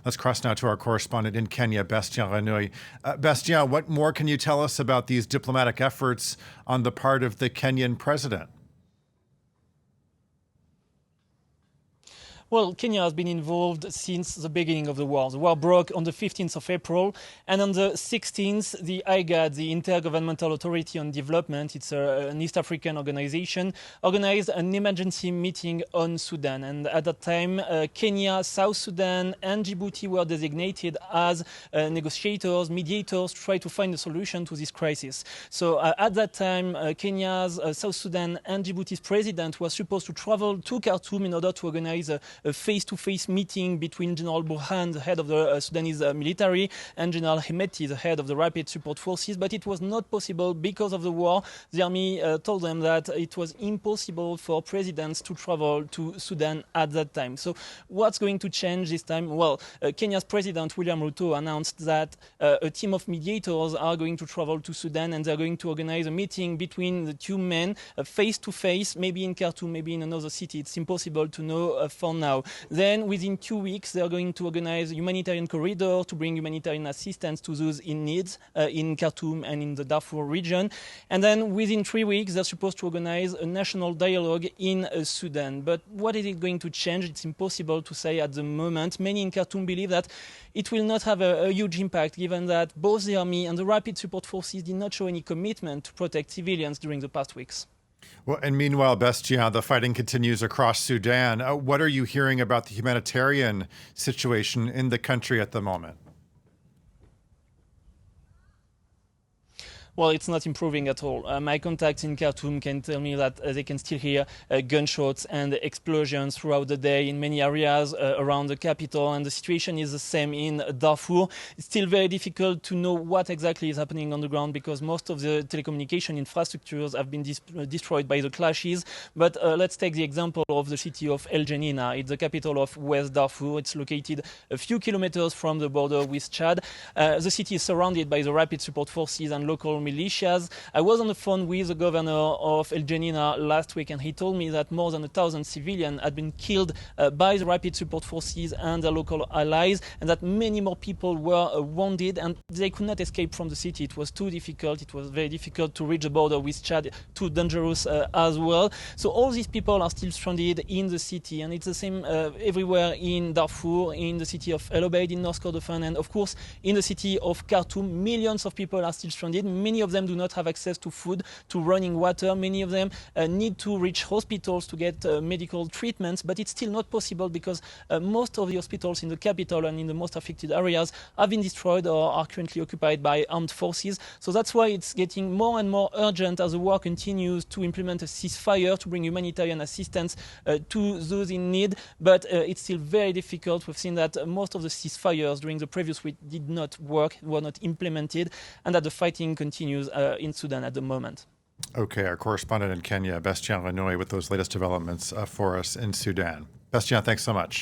Let's cross now to our correspondent in Kenya, Bastien Renouil. Bastien, what more can you tell us about these diplomatic efforts on the part of the Kenyan president? Well, Kenya has been involved since the beginning of the war. The war broke on the 15th of April, and on the 16th, the IGAD, the Intergovernmental Authority on Development, it's an East African organization, organized an emergency meeting on Sudan. And at that time, Kenya, South Sudan, and Djibouti were designated as negotiators, mediators, to try to find a solution to this crisis. So at that time, Kenya's, South Sudan, and Djibouti's president was supposed to travel to Khartoum in order to organize a face-to-face meeting between General Burhan, the head of the Sudanese military, and General Hemeti, the head of the Rapid Support Forces. But it was not possible because of the war. The army told them that it was impossible for presidents to travel to Sudan at that time. So what's going to change this time? Well, Kenya's President William Ruto announced that a team of mediators are going to travel to Sudan, and they're going to organize a meeting between the two men face-to-face, maybe in Khartoum, maybe in another city. It's impossible to know for now. Then, within 2 weeks, they're going to organize a humanitarian corridor to bring humanitarian assistance to those in need in Khartoum and in the Darfur region. And then, within 3 weeks, they're supposed to organize a national dialogue in Sudan. But what is it going to change? It's impossible to say at the moment. Many in Khartoum believe that it will not have a huge impact, given that both the army and the Rapid Support Forces did not show any commitment to protect civilians during the past weeks. Well, and meanwhile, Bastien, the fighting continues across Sudan. What are you hearing about the humanitarian situation in the country at the moment? Well, it's not improving at all. My contacts in Khartoum can tell me that they can still hear gunshots and explosions throughout the day in many areas around the capital, and the situation is the same in Darfur. It's still very difficult to know what exactly is happening on the ground because most of the telecommunication infrastructures have been destroyed by the clashes. But let's take the example of the city of El Geneina. It's the capital of West Darfur. It's located a few kilometers from the border with Chad. The city is surrounded by the Rapid Support Forces and local militias. I was on the phone with the governor of El Geneina last week, and he told me that more than 1,000 civilians had been killed by the Rapid Support Forces and their local allies, and that many more people were wounded, and they could not escape from the city. It was too difficult. It was very difficult to reach the border with Chad, too dangerous as well. So all these people are still stranded in the city, and it's the same everywhere in Darfur, in the city of El Obeid, in North Kordofan, and of course in the city of Khartoum. Millions of people are still stranded. Many of them do not have access to food, to running water. Many of them need to reach hospitals to get medical treatments, but it's still not possible because most of the hospitals in the capital and in the most affected areas have been destroyed or are currently occupied by armed forces. So that's why it's getting more and more urgent as the war continues to implement a ceasefire to bring humanitarian assistance to those in need. But it's still very difficult. We've seen that most of the ceasefires during the previous week did not work, were not implemented, and that the fighting continues in Sudan at the moment. Okay, our correspondent in Kenya, Bastien Renouil, with those latest developments for us in Sudan. Bastien, thanks so much.